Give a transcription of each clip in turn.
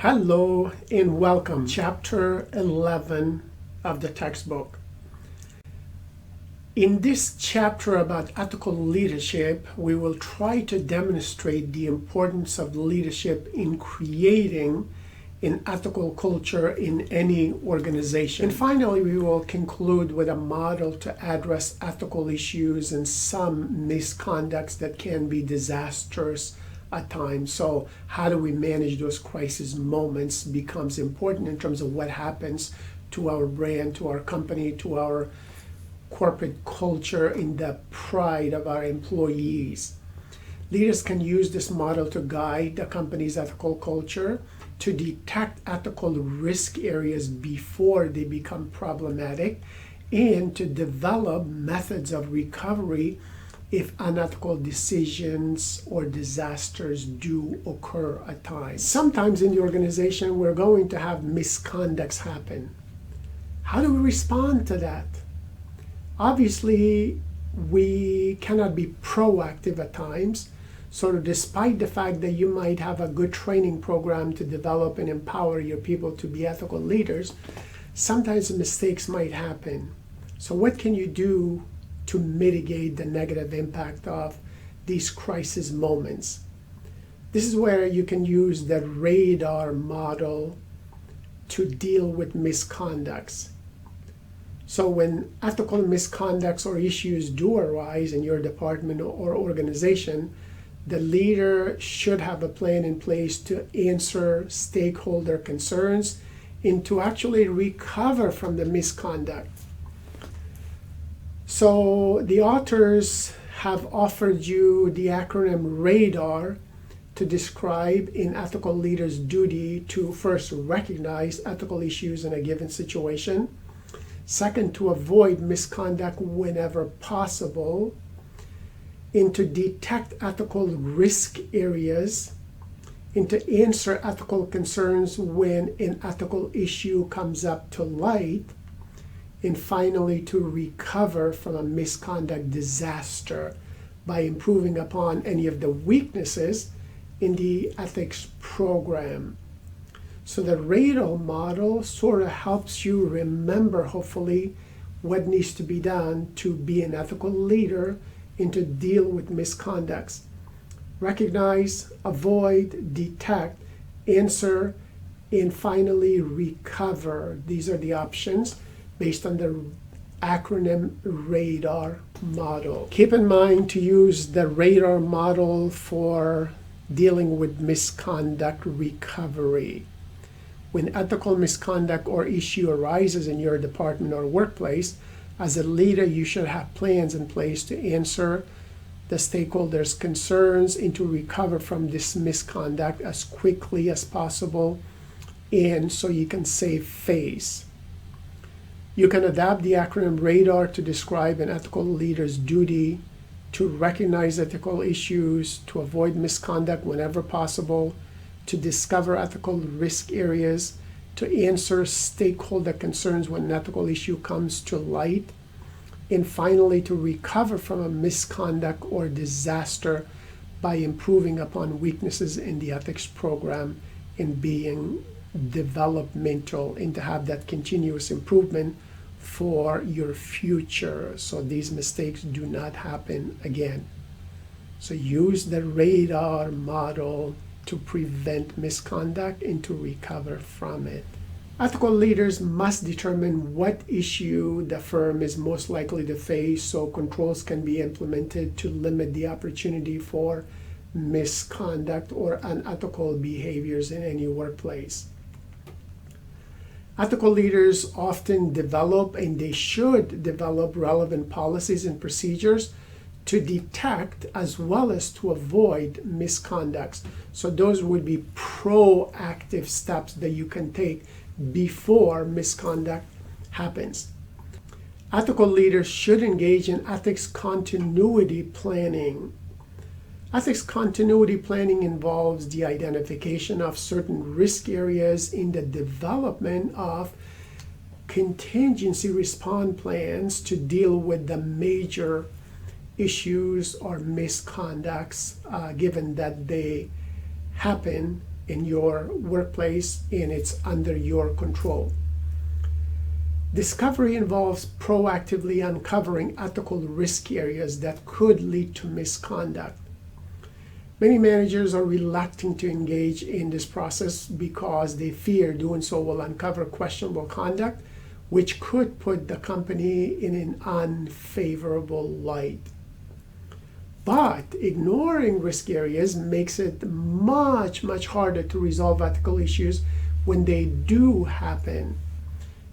Hello and welcome. Chapter 11 of the textbook. In this chapter about ethical leadership, we will try to demonstrate the importance of leadership in creating an ethical culture in any organization. And finally, we will conclude with a model to address ethical issues and some misconducts that can be disastrous at times. So how do we manage those crisis moments becomes important in terms of what happens to our brand, to our company, to our corporate culture, in the pride of our employees. Leaders can use this model to guide the company's ethical culture, to detect ethical risk areas before they become problematic, and to develop methods of recovery if unethical decisions or disasters do occur at times. Sometimes in the organization, we're going to have misconducts happen. How do we respond to that? Obviously, we cannot be proactive at times. So despite the fact that you might have a good training program to develop and empower your people to be ethical leaders, sometimes mistakes might happen. So what can you do to mitigate the negative impact of these crisis moments? This is where you can use the radar model to deal with misconducts. So when ethical misconducts or issues do arise in your department or organization, the leader should have a plan in place to answer stakeholder concerns and to actually recover from the misconduct. So the authors have offered you the acronym RADAR to describe an ethical leader's duty to first recognize ethical issues in a given situation, second, to avoid misconduct whenever possible, and to detect ethical risk areas, and to answer ethical concerns when an ethical issue comes up to light, and finally to recover from a misconduct disaster by improving upon any of the weaknesses in the ethics program. So the radar model sort of helps you remember, hopefully, what needs to be done to be an ethical leader and to deal with misconducts. Recognize, avoid, detect, answer, and finally recover. These are the options based on the acronym RADAR model. Keep in mind to use the RADAR model for dealing with misconduct recovery. When ethical misconduct or issue arises in your department or workplace, as a leader, you should have plans in place to answer the stakeholders' concerns and to recover from this misconduct as quickly as possible, and so you can save face. You can adapt the acronym RADAR to describe an ethical leader's duty to recognize ethical issues, to avoid misconduct whenever possible, to discover ethical risk areas, to answer stakeholder concerns when an ethical issue comes to light, and finally to recover from a misconduct or disaster by improving upon weaknesses in the ethics program and being developmental, and to have that continuous improvement for your future so these mistakes do not happen again. So use the radar model to prevent misconduct and to recover from it. Ethical leaders must determine what issue the firm is most likely to face so controls can be implemented to limit the opportunity for misconduct or unethical behaviors in any workplace. Ethical leaders often develop, and they should develop, relevant policies and procedures to detect as well as to avoid misconducts. So those would be proactive steps that you can take before misconduct happens. Ethical leaders should engage in ethics continuity planning. Ethics continuity planning involves the identification of certain risk areas in the development of contingency response plans to deal with the major issues or misconducts given that they happen in your workplace and it's under your control. Discovery involves proactively uncovering ethical risk areas that could lead to misconduct. Many managers are reluctant to engage in this process because they fear doing so will uncover questionable conduct, which could put the company in an unfavorable light. But ignoring risk areas makes it much harder to resolve ethical issues when they do happen.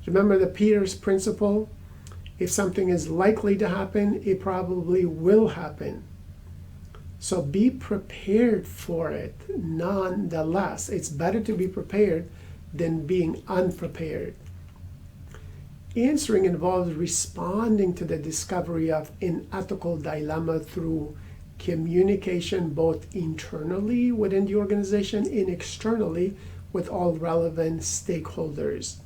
Remember the Peter's principle? If something is likely to happen, it probably will happen. So be prepared for it nonetheless. It's better to be prepared than being unprepared. Answering involves responding to the discovery of an ethical dilemma through communication both internally within the organization and externally with all relevant stakeholders.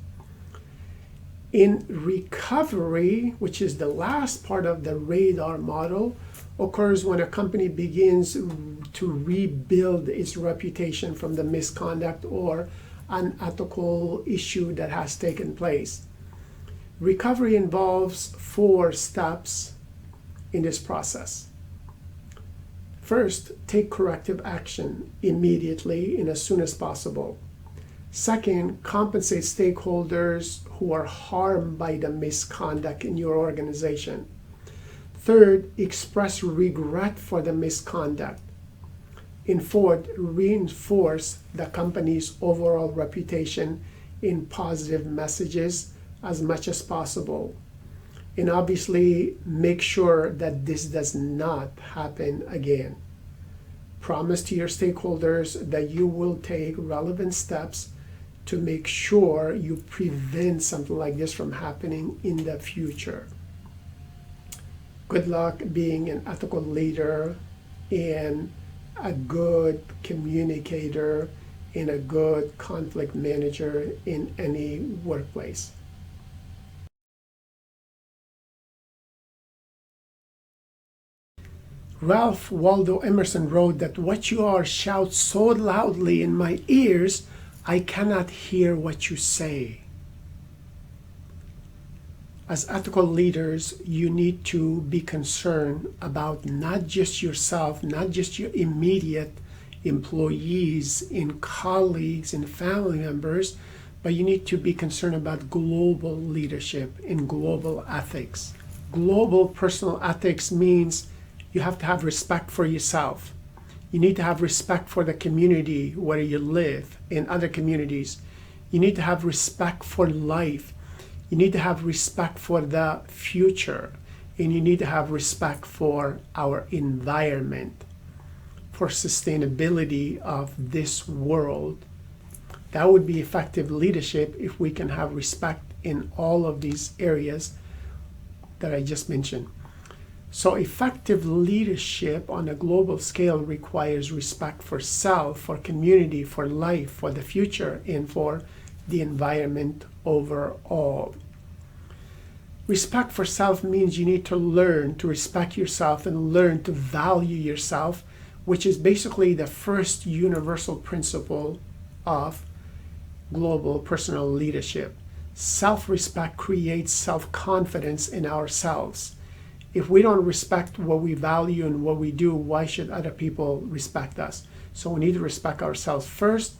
In recovery, which is the last part of the radar model, occurs when a company begins to rebuild its reputation from the misconduct or unethical issue that has taken place. Recovery involves 4 steps in this process. First, take corrective action immediately and as soon as possible. Second, compensate stakeholders who are harmed by the misconduct in your organization. Third, express regret for the misconduct. And fourth, reinforce the company's overall reputation in positive messages as much as possible. And obviously, make sure that this does not happen again. Promise to your stakeholders that you will take relevant steps to make sure you prevent something like this from happening in the future. Good luck being an ethical leader and a good communicator and a good conflict manager in any workplace. Ralph Waldo Emerson wrote that what you are shouts so loudly in my ears, I cannot hear what you say. As ethical leaders, you need to be concerned about not just yourself, not just your immediate employees and colleagues and family members, but you need to be concerned about global leadership and global ethics. Global personal ethics means you have to have respect for yourself. You need to have respect for the community where you live in other communities. You need to have respect for life. You need to have respect for the future. And you need to have respect for our environment, for sustainability of this world. That would be effective leadership if we can have respect in all of these areas that I just mentioned. So effective leadership on a global scale requires respect for self, for community, for life, for the future, and for the environment overall. Respect for self means you need to learn to respect yourself and learn to value yourself, which is basically the first universal principle of global personal leadership. Self-respect creates self-confidence in ourselves. If we don't respect what we value and what we do, why should other people respect us? So we need to respect ourselves first,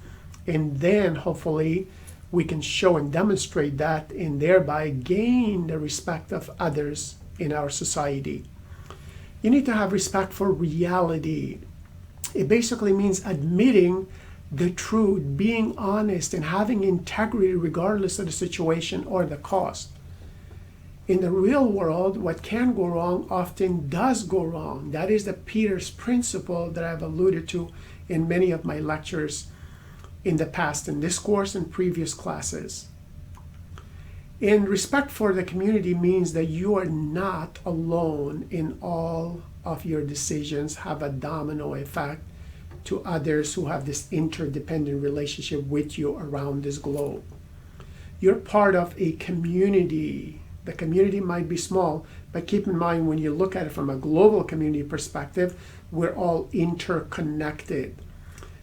and then hopefully we can show and demonstrate that and thereby gain the respect of others in our society. You need to have respect for reality. It basically means admitting the truth, being honest, and having integrity regardless of the situation or the cost. In the real world, what can go wrong often does go wrong. That is the Peter's principle that I've alluded to in many of my lectures in the past, in this course and previous classes. And respect for the community means that you are not alone in all of your decisions, have a domino effect to others who have this interdependent relationship with you around this globe. You're part of a community. The community might be small, but keep in mind when you look at it from a global community perspective, we're all interconnected.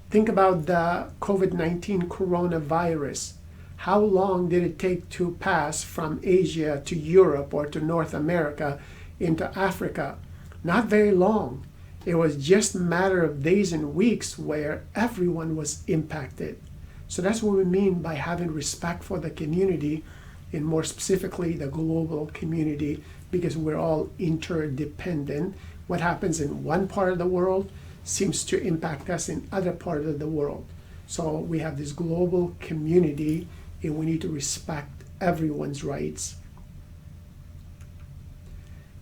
Think about the COVID-19 coronavirus. How long did it take to pass from Asia to Europe or to North America into Africa? Not very long. It was just a matter of days and weeks where everyone was impacted. So that's what we mean by having respect for the community, and more specifically the global community, because we're all interdependent. What happens in one part of the world seems to impact us in other parts of the world. So we have this global community, and we need to respect everyone's rights.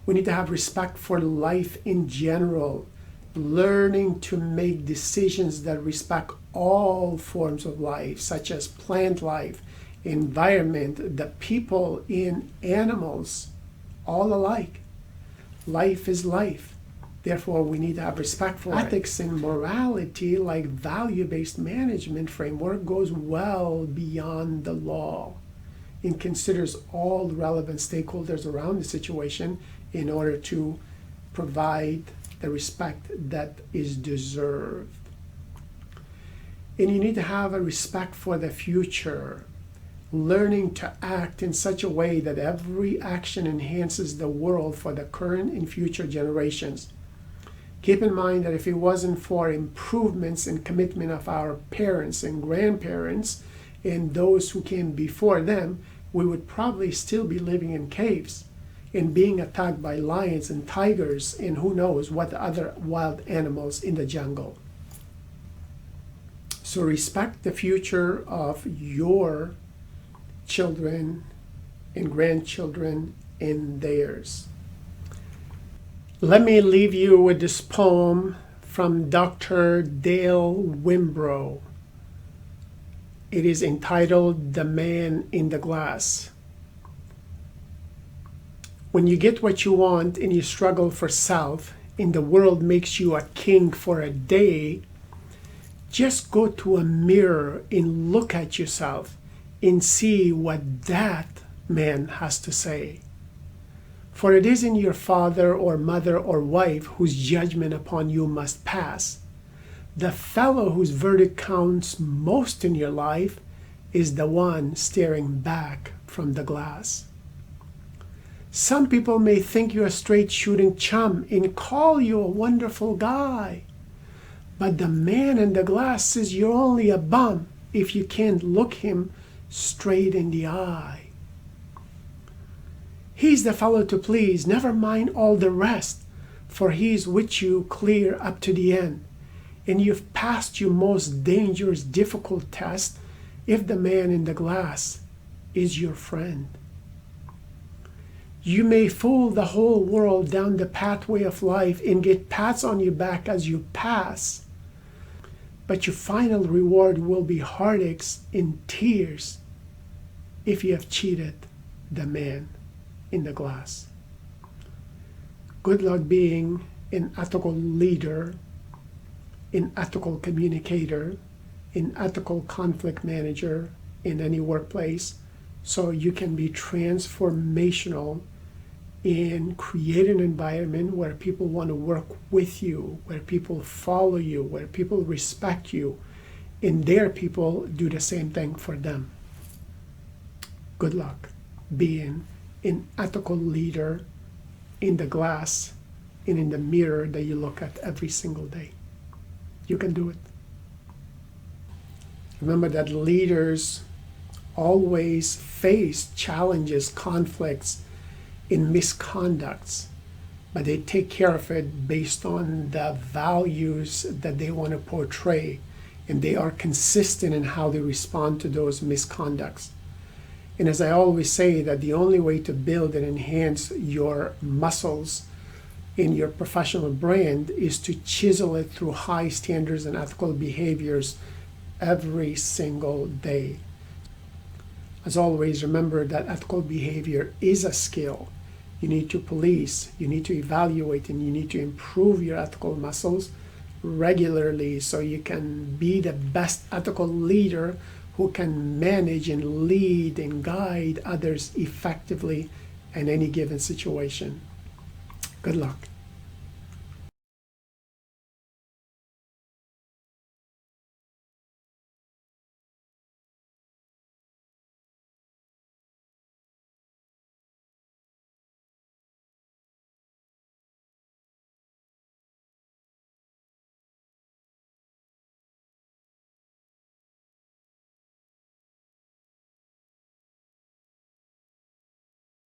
We need to have respect for life in general, learning to make decisions that respect all forms of life, such as plant life, environment, the people in animals, all alike. Life is life. Therefore, we need to have respect for ethics and morality, like value-based management framework, goes well beyond the law and considers all relevant stakeholders around the situation in order to provide the respect that is deserved. And you need to have a respect for the future, learning to act in such a way that every action enhances the world for the current and future generations. Keep in mind that if it wasn't for improvements and commitment of our parents and grandparents and those who came before them, we would probably still be living in caves and being attacked by lions and tigers and who knows what other wild animals in the jungle. So respect the future of your children and grandchildren and theirs. Let me leave you with this poem from Dr. Dale Wimbrow. It is entitled The Man in the Glass. When you get what you want and you struggle for self, and the world makes you a king for a day, just go to a mirror and look at yourself and see what that man has to say. For it isn't your father or mother or wife whose judgment upon you must pass. The fellow whose verdict counts most in your life is the one staring back from the glass. Some people may think you're a straight shooting chum and call you a wonderful guy. But the man in the glass says you're only a bum if you can't look him straight in the eye. He's the fellow to please, never mind all the rest, for he's with you clear up to the end. And you've passed your most dangerous, difficult test if the man in the glass is your friend. You may fool the whole world down the pathway of life and get pats on your back as you pass, but your final reward will be heartaches and tears if you have cheated the man in the glass. Good luck being an ethical leader, an ethical communicator, an ethical conflict manager in any workplace, so you can be transformational and create an environment where people want to work with you, where people follow you, where people respect you, and their people do the same thing for them. Good luck being an ethical leader in the glass and in the mirror that you look at every single day. You can do it. Remember that leaders always face challenges, conflicts, and misconducts, but they take care of it based on the values that they want to portray, and they are consistent in how they respond to those misconducts. And as I always say, that the only way to build and enhance your muscles in your professional brand is to chisel it through high standards and ethical behaviors every single day. As always, remember that ethical behavior is a skill. You need to police, you need to evaluate, and you need to improve your ethical muscles regularly so you can be the best ethical leader who can manage and lead and guide others effectively in any given situation. Good luck.